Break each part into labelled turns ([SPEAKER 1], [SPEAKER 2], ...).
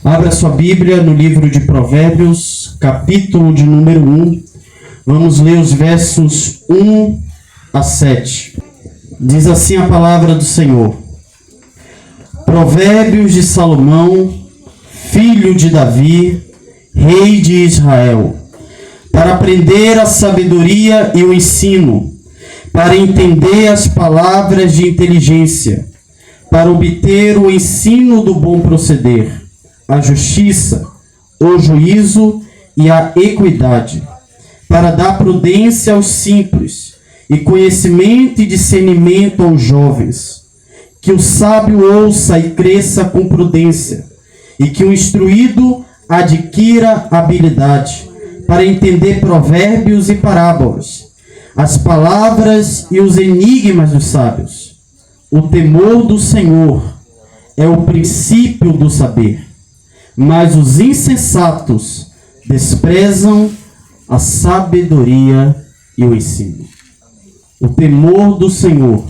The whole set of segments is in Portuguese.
[SPEAKER 1] Abra sua Bíblia no livro de Provérbios, capítulo de número 1. Vamos ler os versos 1 a 7. Diz assim a palavra do Senhor. Provérbios de Salomão, filho de Davi, rei de Israel, para aprender a sabedoria e o ensino, para entender as palavras de inteligência, para obter o ensino do bom proceder, a justiça, o juízo e a equidade, para dar prudência aos simples e conhecimento e discernimento aos jovens. Que o sábio ouça e cresça com prudência, e que o instruído adquira habilidade, para entender provérbios e parábolas, as palavras e os enigmas dos sábios. O temor do Senhor é o princípio do saber, mas os insensatos desprezam a sabedoria e o ensino. O temor do Senhor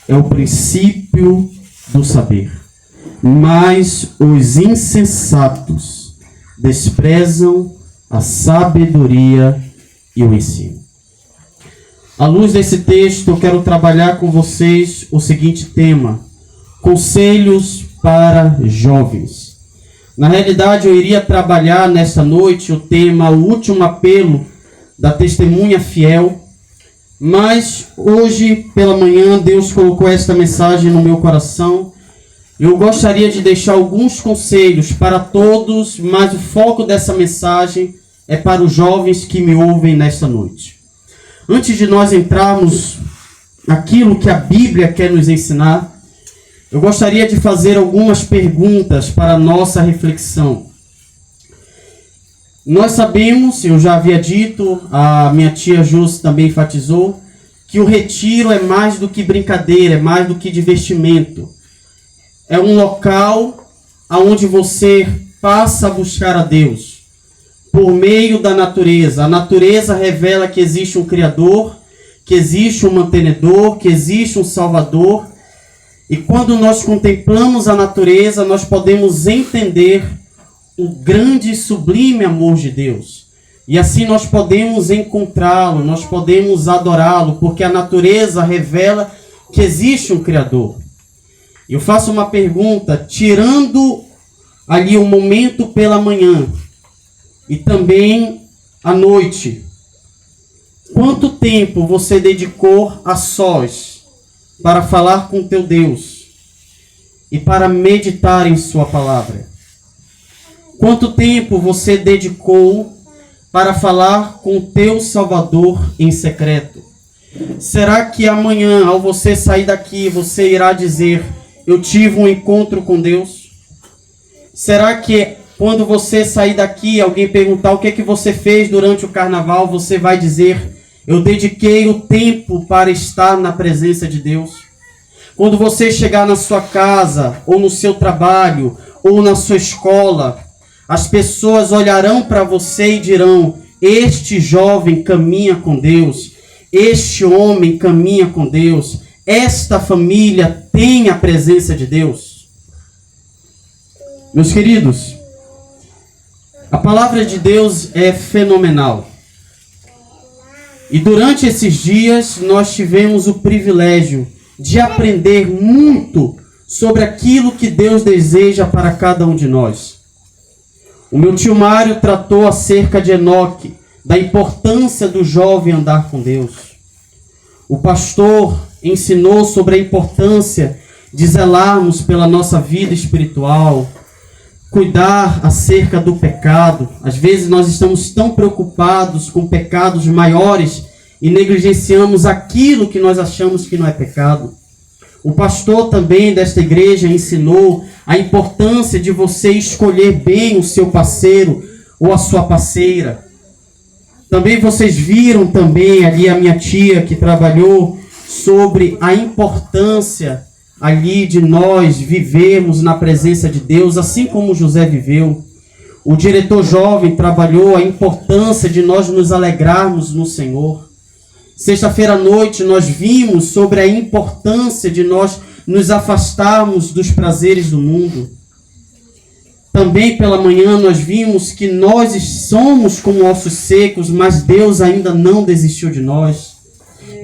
[SPEAKER 1] é o princípio do saber, mas os insensatos desprezam a sabedoria e o ensino. À luz desse texto, eu quero trabalhar com vocês o seguinte tema: conselhos para jovens. Na realidade, eu iria trabalhar nesta noite o tema O Último Apelo da Testemunha Fiel, mas hoje pela manhã Deus colocou esta mensagem no meu coração. Eu gostaria de deixar alguns conselhos para todos, mas o foco dessa mensagem é para os jovens que me ouvem nesta noite. Antes de nós entrarmos naquilo que a Bíblia quer nos ensinar, eu gostaria de fazer algumas perguntas para a nossa reflexão. Nós sabemos, eu já havia dito, a minha tia Jus também enfatizou, que o retiro é mais do que brincadeira, é mais do que divertimento. É um local onde você passa a buscar a Deus por meio da natureza. A natureza revela que existe um Criador, que existe um mantenedor, que existe um Salvador. E quando nós contemplamos a natureza, nós podemos entender o grande e sublime amor de Deus. E assim nós podemos encontrá-lo, nós podemos adorá-lo, porque a natureza revela que existe um Criador. Eu faço uma pergunta, tirando ali o momento pela manhã e também à noite, quanto tempo você dedicou a sós para falar com teu Deus e para meditar em sua palavra? Quanto tempo você dedicou para falar com teu Salvador em secreto? Será que amanhã, ao você sair daqui, você irá dizer: eu tive um encontro com Deus? Será que quando você sair daqui, alguém perguntar o que é que você fez durante o carnaval, você vai dizer: eu dediquei o tempo para estar na presença de Deus? Quando você chegar na sua casa, ou no seu trabalho, ou na sua escola, as pessoas olharão para você e dirão: este jovem caminha com Deus, este homem caminha com Deus, esta família tem a presença de Deus. Meus queridos, a palavra de Deus é fenomenal. E durante esses dias nós tivemos o privilégio de aprender muito sobre aquilo que Deus deseja para cada um de nós. O meu tio Mário tratou acerca de Enoque, da importância do jovem andar com Deus. O pastor ensinou sobre a importância de zelarmos pela nossa vida espiritual, cuidar acerca do pecado. Às vezes nós estamos tão preocupados com pecados maiores e negligenciamos aquilo que nós achamos que não é pecado. O pastor também desta igreja ensinou a importância de você escolher bem o seu parceiro ou a sua parceira. Também vocês viram também ali a minha tia que trabalhou sobre a importância ali de nós vivermos na presença de Deus, assim como José viveu. O diretor jovem trabalhou a importância de nós nos alegrarmos no Senhor. Sexta-feira à noite nós vimos sobre a importância de nós nos afastarmos dos prazeres do mundo. Também pela manhã nós vimos que nós somos como ossos secos, mas Deus ainda não desistiu de nós.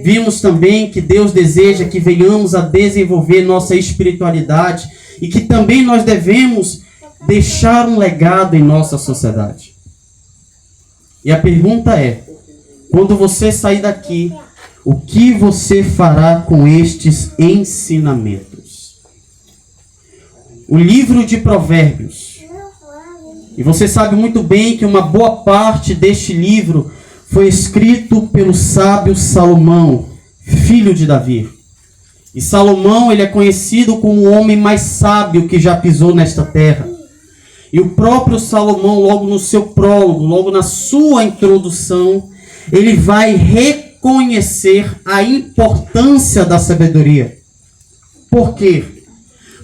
[SPEAKER 1] Vimos também que Deus deseja que venhamos a desenvolver nossa espiritualidade e que também nós devemos deixar um legado em nossa sociedade. E a pergunta é, quando você sair daqui, o que você fará com estes ensinamentos? O livro de Provérbios. E você sabe muito bem que uma boa parte deste livro foi escrito pelo sábio Salomão, filho de Davi. E Salomão, ele é conhecido como o homem mais sábio que já pisou nesta terra. E o próprio Salomão, logo no seu prólogo, logo na sua introdução, ele vai reconhecer a importância da sabedoria. Por quê?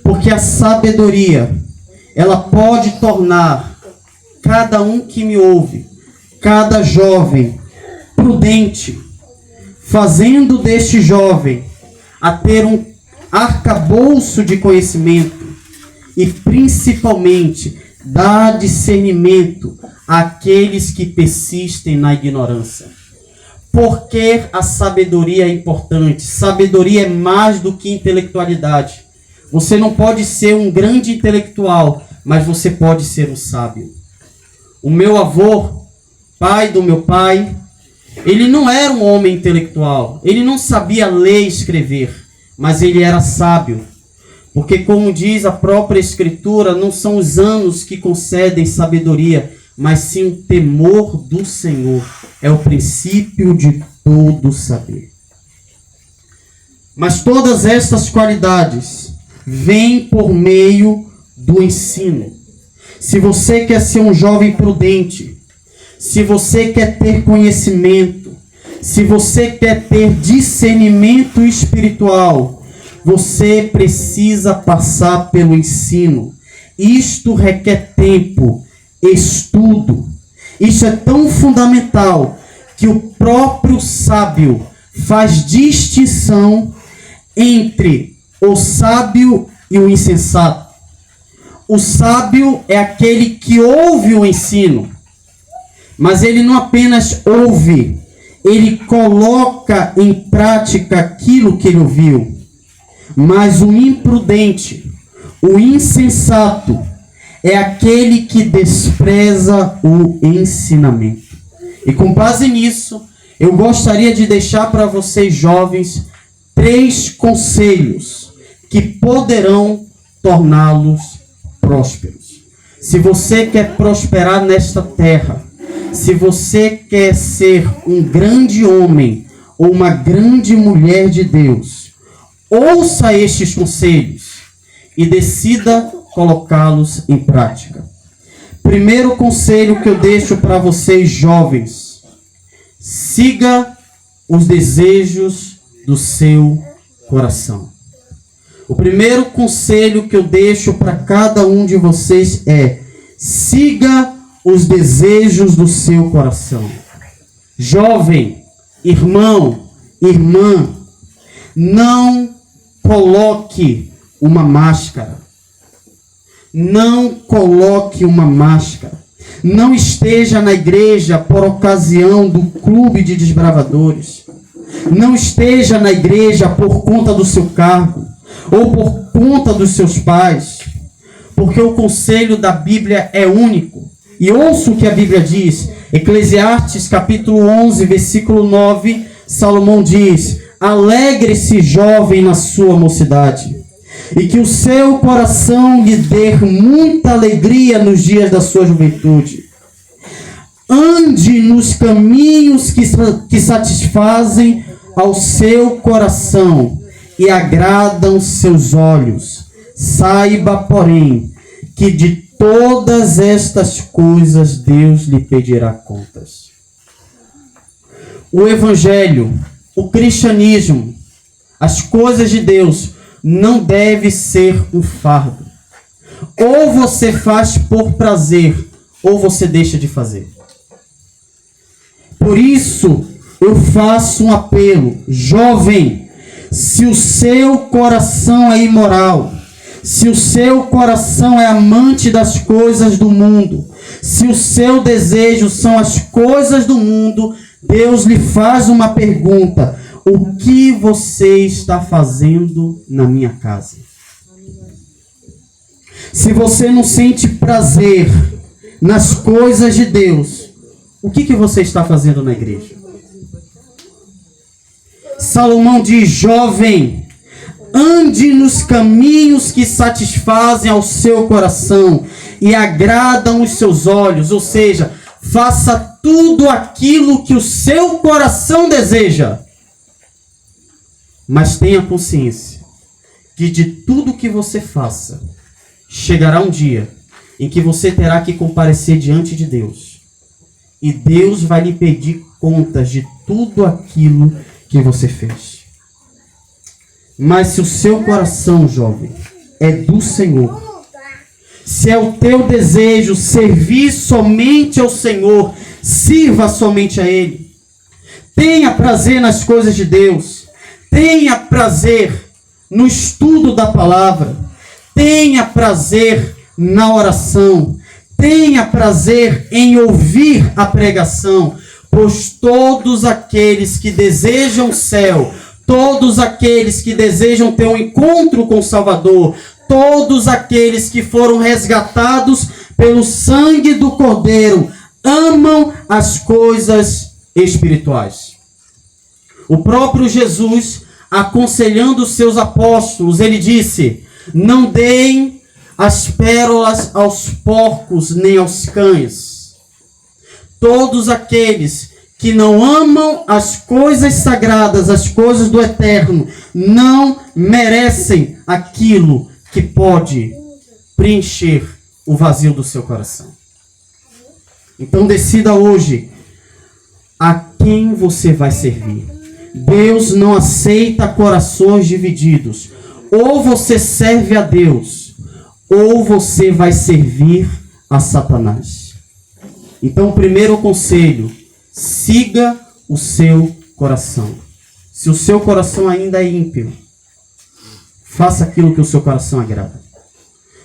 [SPEAKER 1] Porque a sabedoria, ela pode tornar cada um que me ouve, cada jovem prudente, fazendo deste jovem a ter um arcabouço de conhecimento e principalmente dar discernimento àqueles que persistem na ignorância. Porque a sabedoria é importante. Sabedoria é mais do que intelectualidade. Você não pode ser um grande intelectual, mas você pode ser um sábio. O meu avô, pai do meu pai, ele não era um homem intelectual. Ele não sabia ler e escrever, mas ele era sábio. Porque, como diz a própria Escritura, não são os anos que concedem sabedoria, mas sim o temor do Senhor. É o princípio de todo saber. Mas todas estas qualidades vêm por meio do ensino. Se você quer ser um jovem prudente, se você quer ter conhecimento, se você quer ter discernimento espiritual, você precisa passar pelo ensino. Isto requer tempo, estudo. Isso é tão fundamental que o próprio sábio faz distinção entre o sábio e o insensato. O sábio é aquele que ouve o ensino, mas ele não apenas ouve, ele coloca em prática aquilo que ele ouviu. Mas o imprudente, o insensato, é aquele que despreza o ensinamento. E com base nisso, eu gostaria de deixar para vocês jovens 3 conselhos que poderão torná-los prósperos. Se você quer prosperar nesta terra, se você quer ser um grande homem ou uma grande mulher de Deus, ouça estes conselhos e decida colocá-los em prática. Primeiro conselho que eu deixo para vocês jovens: siga os desejos do seu coração. O primeiro conselho que eu deixo para cada um de vocês é: siga os desejos do seu coração. Jovem, irmão, irmã, não coloque uma máscara. Não coloque uma máscara. Não esteja na igreja por ocasião do clube de desbravadores. Não esteja na igreja por conta do seu cargo ou por conta dos seus pais. Porque o conselho da Bíblia é único. E ouça o que a Bíblia diz. Eclesiastes capítulo 11, versículo 9, Salomão diz: alegre-se, jovem, na sua mocidade, e que o seu coração lhe dê muita alegria nos dias da sua juventude. Ande nos caminhos que satisfazem ao seu coração e agradam seus olhos. Saiba, porém, que de todas estas coisas Deus lhe pedirá contas. O Evangelho, o cristianismo, as coisas de Deus não deve ser um fardo. Ou você faz por prazer, ou você deixa de fazer. Por isso, eu faço um apelo. Jovem, se o seu coração é imoral, Se o seu coração é amante das coisas do mundo, se o seu desejo são as coisas do mundo, Deus lhe faz uma pergunta: o que você está fazendo na minha casa? Se você não sente prazer nas coisas de Deus, o que você está fazendo na igreja? Salomão diz: jovem, ande nos caminhos que satisfazem ao seu coração e agradam os seus olhos. Ou seja, faça tudo aquilo que o seu coração deseja. Mas tenha consciência que de tudo que você faça, chegará um dia em que você terá que comparecer diante de Deus. E Deus vai lhe pedir contas de tudo aquilo que você fez. Mas se o seu coração, jovem, é do Senhor, se é o teu desejo servir somente ao Senhor, sirva somente a Ele. Tenha prazer nas coisas de Deus. Tenha prazer no estudo da palavra. Tenha prazer na oração. Tenha prazer em ouvir a pregação. Pois todos aqueles que desejam o céu, todos aqueles que desejam ter um encontro com o Salvador, todos aqueles que foram resgatados pelo sangue do Cordeiro, amam as coisas espirituais. O próprio Jesus, aconselhando os seus apóstolos, ele disse: não deem as pérolas aos porcos nem aos cães. Todos aqueles que não amam as coisas sagradas, as coisas do eterno, não merecem aquilo que pode preencher o vazio do seu coração. Então decida hoje a quem você vai servir. Deus não aceita corações divididos. Ou você serve a Deus, ou você vai servir a Satanás. Então, o primeiro conselho: siga o seu coração. Se o seu coração ainda é ímpio, faça aquilo que o seu coração agrada.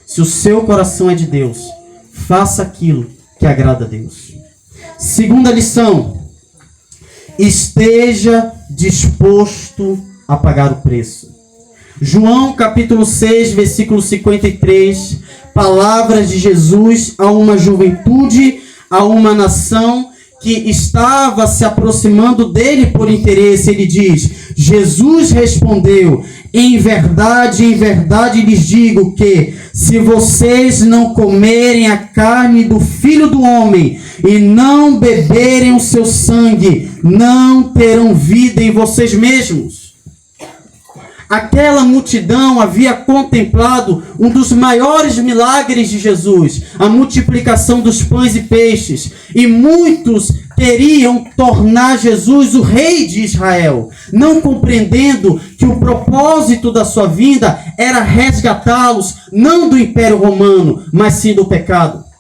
[SPEAKER 1] Se o seu coração é de Deus, faça aquilo que agrada a Deus. Segunda lição: esteja disposto a pagar o preço. João capítulo 6, versículo 53, palavras de Jesus a uma juventude, a uma nação que estava se aproximando dele por interesse. Ele diz: Jesus respondeu: em verdade lhes digo que, se vocês não comerem a carne do Filho do Homem e não beberem o seu sangue, não terão vida em vocês mesmos. Aquela multidão havia contemplado um dos maiores milagres de Jesus, a multiplicação dos pães e peixes, e muitos queriam tornar Jesus o rei de Israel, não compreendendo que o propósito da sua vinda era resgatá-los, não do Império Romano, mas sim do pecado.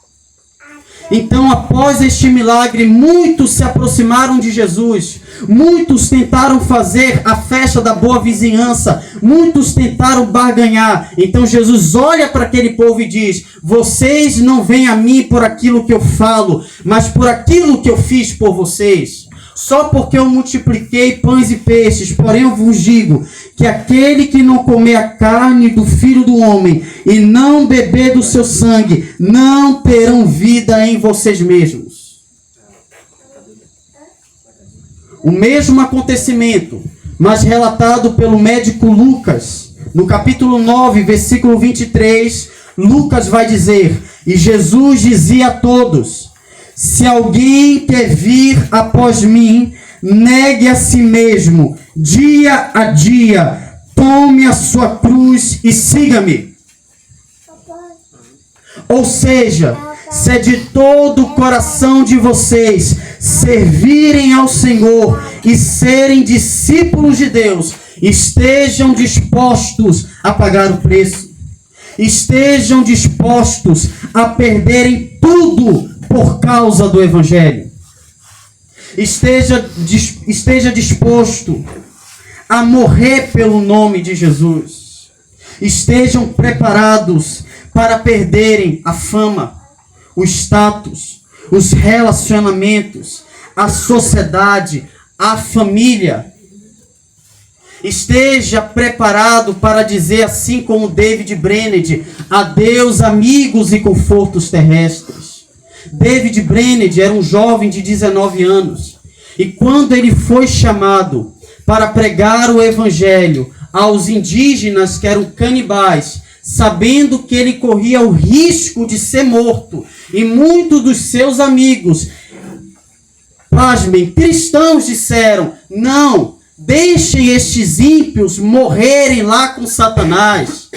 [SPEAKER 1] Então, após este milagre, muitos se aproximaram de Jesus. Muitos tentaram fazer a festa da boa vizinhança. Muitos tentaram barganhar. Então, Jesus olha para aquele povo e diz: vocês não vêm a mim por aquilo que eu falo, mas por aquilo que eu fiz por vocês. Só porque eu multipliquei pães e peixes. Porém, eu vos digo que aquele que não comer a carne do Filho do Homem e não beber do seu sangue, não terão vida em vocês mesmos. O mesmo acontecimento, mas relatado pelo médico Lucas, no capítulo 9, versículo 23, Lucas vai dizer: e Jesus dizia a todos: se alguém quer vir após mim, negue a si mesmo, dia a dia, tome a sua cruz e siga-me. Ou seja, se é de todo o coração de vocês servirem ao Senhor e serem discípulos de Deus, estejam dispostos a pagar o preço. Estejam dispostos a perderem tudo por causa do Evangelho. Esteja disposto a morrer pelo nome de Jesus. estejam preparados para perderem a fama, o status, os relacionamentos, a sociedade, a família. Esteja preparado para dizer, assim como David Brainerd, adeus amigos e confortos terrestres. David Brainerd era um jovem de 19 anos. E quando ele foi chamado para pregar o evangelho aos indígenas que eram canibais, sabendo que ele corria o risco de ser morto, e muitos dos seus amigos, pasmem, cristãos, disseram, não, deixem estes ímpios morrerem lá com Satanás.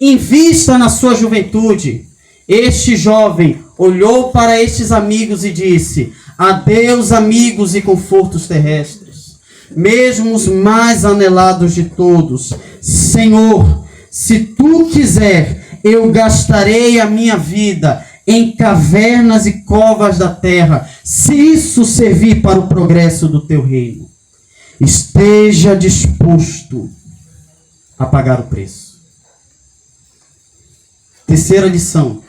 [SPEAKER 1] Invista na sua juventude. Este jovem olhou para estes amigos e disse, adeus amigos e confortos terrestres, mesmo os mais anelados de todos. Senhor, se tu quiser, eu gastarei a minha vida em cavernas e covas da terra, se isso servir para o progresso do teu reino. Esteja disposto a pagar o preço. Terceira lição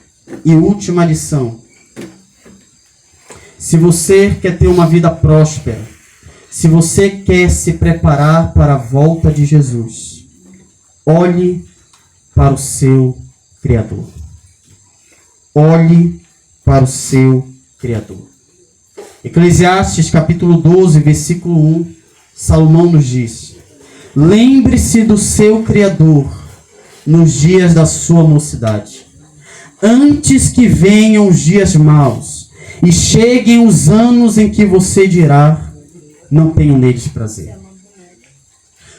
[SPEAKER 1] e última lição. Se você quer ter uma vida próspera, se você quer se preparar para a volta de Jesus, olhe para o seu Criador. Olhe para o seu Criador. Eclesiastes capítulo 12, versículo 1, Salomão nos diz, lembre-se do seu Criador nos dias da sua mocidade, antes que venham os dias maus e cheguem os anos em que você dirá, não tenho neles prazer.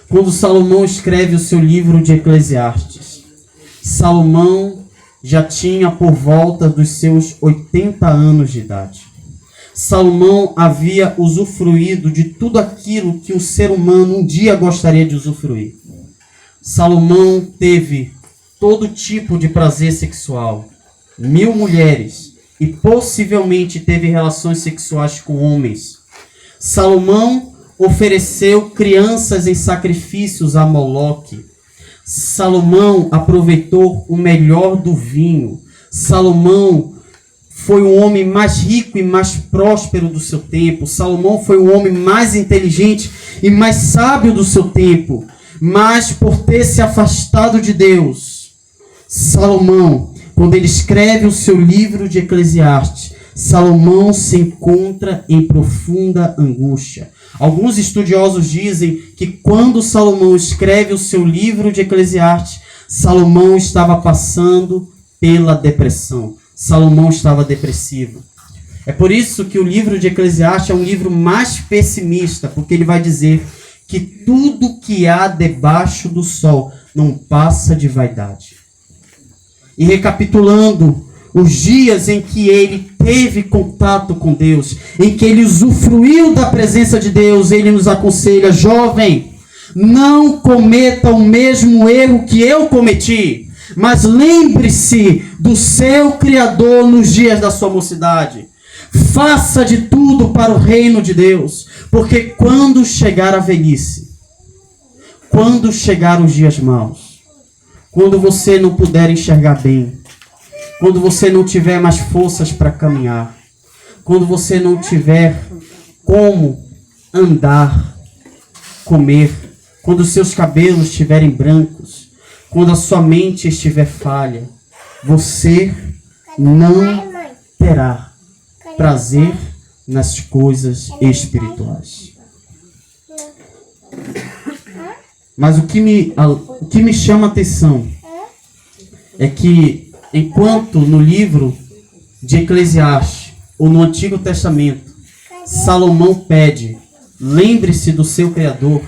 [SPEAKER 1] Quando Salomão escreve o seu livro de Eclesiastes, Salomão já tinha por volta dos seus 80 anos de idade. Salomão havia usufruído de tudo aquilo que o ser humano um dia gostaria de usufruir. Salomão teve todo tipo de prazer sexual, 1000 mulheres, e possivelmente teve relações sexuais com homens. Salomão ofereceu crianças em sacrifícios a Moloque. Salomão aproveitou o melhor do vinho. Salomão foi o homem mais rico e mais próspero do seu tempo. Salomão foi o homem mais inteligente e mais sábio do seu tempo. Mas por ter se afastado de Deus, Salomão, quando ele escreve o seu livro de Eclesiastes, Salomão se encontra em profunda angústia. Alguns estudiosos dizem que quando Salomão escreve o seu livro de Eclesiastes, Salomão estava passando pela depressão. Salomão estava depressivo. É por isso que o livro de Eclesiastes é um livro mais pessimista, porque ele vai dizer que tudo que há debaixo do sol não passa de vaidade. E recapitulando, os dias em que ele teve contato com Deus, em que ele usufruiu da presença de Deus, ele nos aconselha, jovem, não cometa o mesmo erro que eu cometi, mas lembre-se do seu Criador nos dias da sua mocidade. Faça de tudo para o reino de Deus, porque quando chegar a velhice, quando chegar os dias maus, quando você não puder enxergar bem, quando você não tiver mais forças para caminhar, quando você não tiver como andar, comer, quando os seus cabelos estiverem brancos, quando a sua mente estiver falha, você não terá prazer nas coisas espirituais. Mas o que me chama a atenção é que enquanto no livro de Eclesiastes, ou no Antigo Testamento, Salomão pede, lembre-se do seu Criador,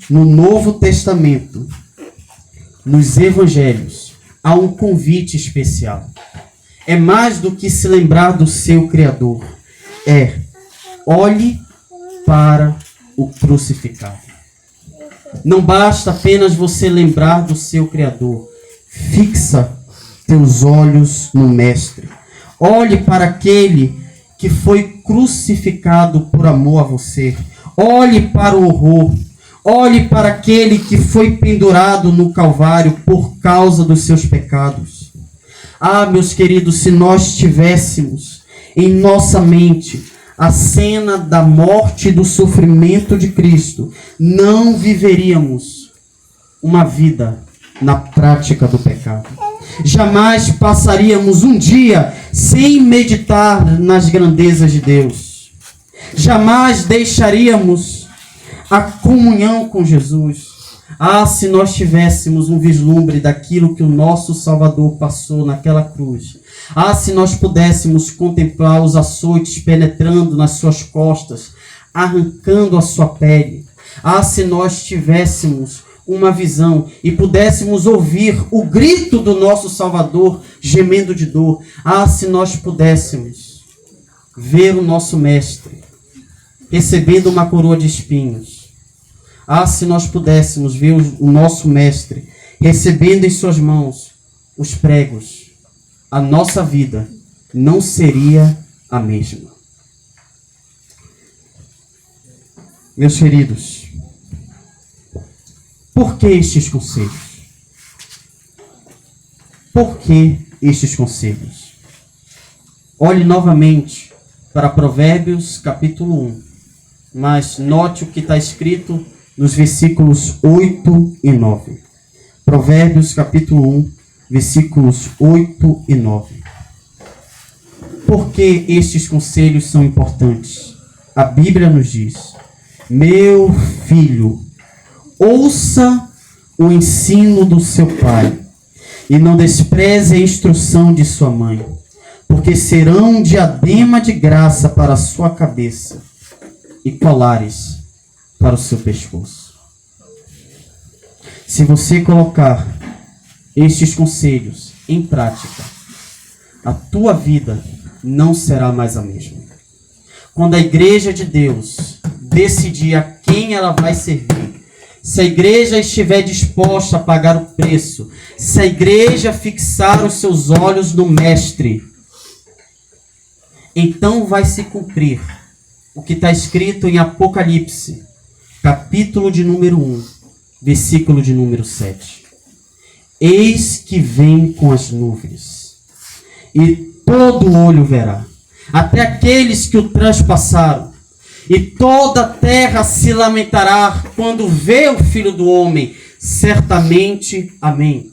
[SPEAKER 1] no Novo Testamento, nos Evangelhos, há um convite especial. É mais do que se lembrar do seu Criador. Olhe para o crucificado. Não basta apenas você lembrar do seu Criador. Fixa teus olhos no Mestre. Olhe para aquele que foi crucificado por amor a você. Olhe para o horror. Olhe para aquele que foi pendurado no Calvário por causa dos seus pecados. Ah, meus queridos, se nós tivéssemos em nossa mente a cena da morte e do sofrimento de Cristo, não viveríamos uma vida na prática do pecado. Jamais passaríamos um dia sem meditar nas grandezas de Deus. Jamais deixaríamos a comunhão com Jesus. Ah, se nós tivéssemos um vislumbre daquilo que o nosso Salvador passou naquela cruz. Ah, se nós pudéssemos contemplar os açoites penetrando nas suas costas, arrancando a sua pele. Ah, se nós tivéssemos uma visão e pudéssemos ouvir o grito do nosso Salvador gemendo de dor. Ah, se nós pudéssemos ver o nosso Mestre recebendo uma coroa de espinhos. Ah, se nós pudéssemos ver o nosso Mestre recebendo em suas mãos os pregos, a nossa vida não seria a mesma. Meus queridos, por que estes conselhos? Por que estes conselhos? Olhe novamente para Provérbios capítulo 1, mas note o que está escrito nos versículos 8 e 9. Provérbios capítulo 1, versículos 8 e 9. Por que estes conselhos são importantes? A Bíblia nos diz: meu filho, ouça o ensino do seu pai, e não despreze a instrução de sua mãe, porque serão um diadema de graça para a sua cabeça e colares para o seu pescoço. Se você colocar estes conselhos em prática, a tua vida não será mais a mesma. Quando a igreja de Deus decidir a quem ela vai servir, se a igreja estiver disposta a pagar o preço, se a igreja fixar os seus olhos no Mestre, então vai se cumprir o que está escrito em Apocalipse, capítulo de número 1, versículo de número 7. Eis que vem com as nuvens, e todo olho verá, até aqueles que o transpassaram, e toda a terra se lamentará quando vê o Filho do Homem, certamente. Amém.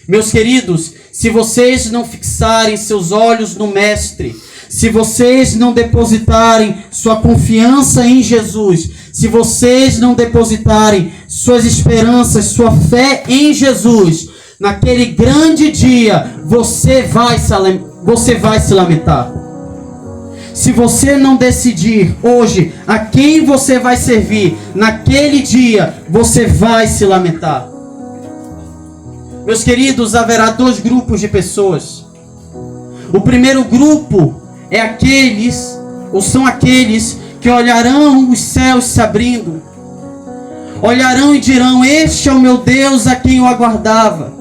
[SPEAKER 1] Meus queridos, se vocês não fixarem seus olhos no Mestre, se vocês não depositarem sua confiança em Jesus, se vocês não depositarem suas esperanças, sua fé em Jesus, naquele grande dia, você vai se lamentar. Se você não decidir hoje a quem você vai servir, naquele dia, você vai se lamentar. Meus queridos, haverá dois grupos de pessoas. O primeiro grupo é aqueles, ou são aqueles que olharão os céus se abrindo, olharão e dirão: este é o meu Deus a quem eu aguardava,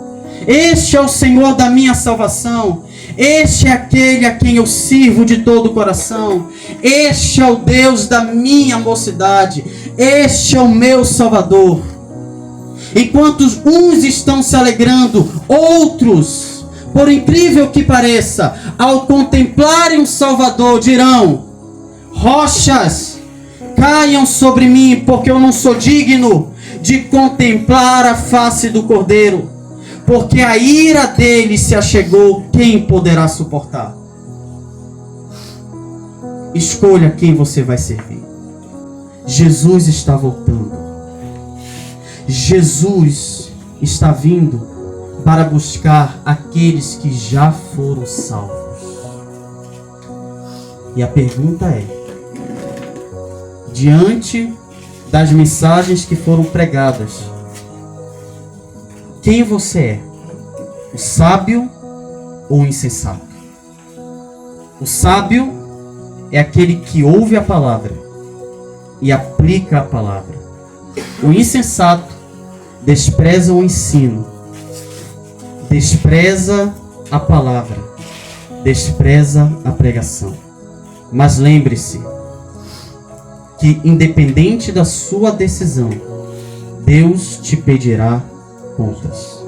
[SPEAKER 1] este é o Senhor da minha salvação, este é aquele a quem eu sirvo de todo o coração, este é o Deus da minha mocidade, este é o meu Salvador. Enquanto uns estão se alegrando, outros, por incrível que pareça, ao contemplarem o Salvador, dirão: rochas, caiam sobre mim, porque eu não sou digno de contemplar a face do Cordeiro, porque a ira dele se achegou, quem poderá suportar? Escolha quem você vai servir. Jesus está voltando. Jesus está vindo para buscar aqueles que já foram salvos. E a pergunta é: diante das mensagens que foram pregadas, quem você é? O sábio ou o insensato? O sábio é aquele que ouve a palavra e aplica a palavra. O insensato despreza o ensino, despreza a palavra, despreza a pregação. Mas lembre-se que, independente da sua decisão, Deus te pedirá contas.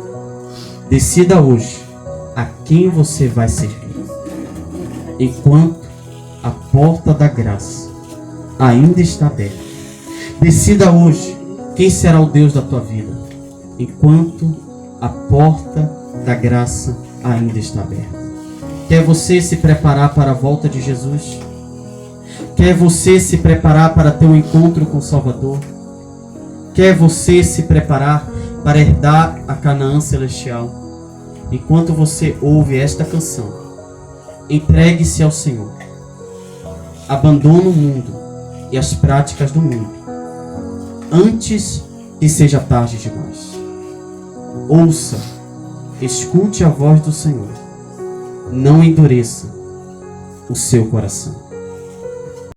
[SPEAKER 1] Decida hoje a quem você vai servir, enquanto a porta da graça ainda está aberta. Decida hoje quem será o Deus da tua vida, enquanto a porta da graça ainda está aberta. Quer você se preparar para a volta de Jesus? Quer você se preparar para ter um encontro com o Salvador? Quer você se preparar para herdar a Canaã celestial? Enquanto você ouve esta canção, entregue-se ao Senhor. Abandone o mundo e as práticas do mundo, antes que seja tarde demais. Ouça, escute a voz do Senhor. Não endureça o seu coração.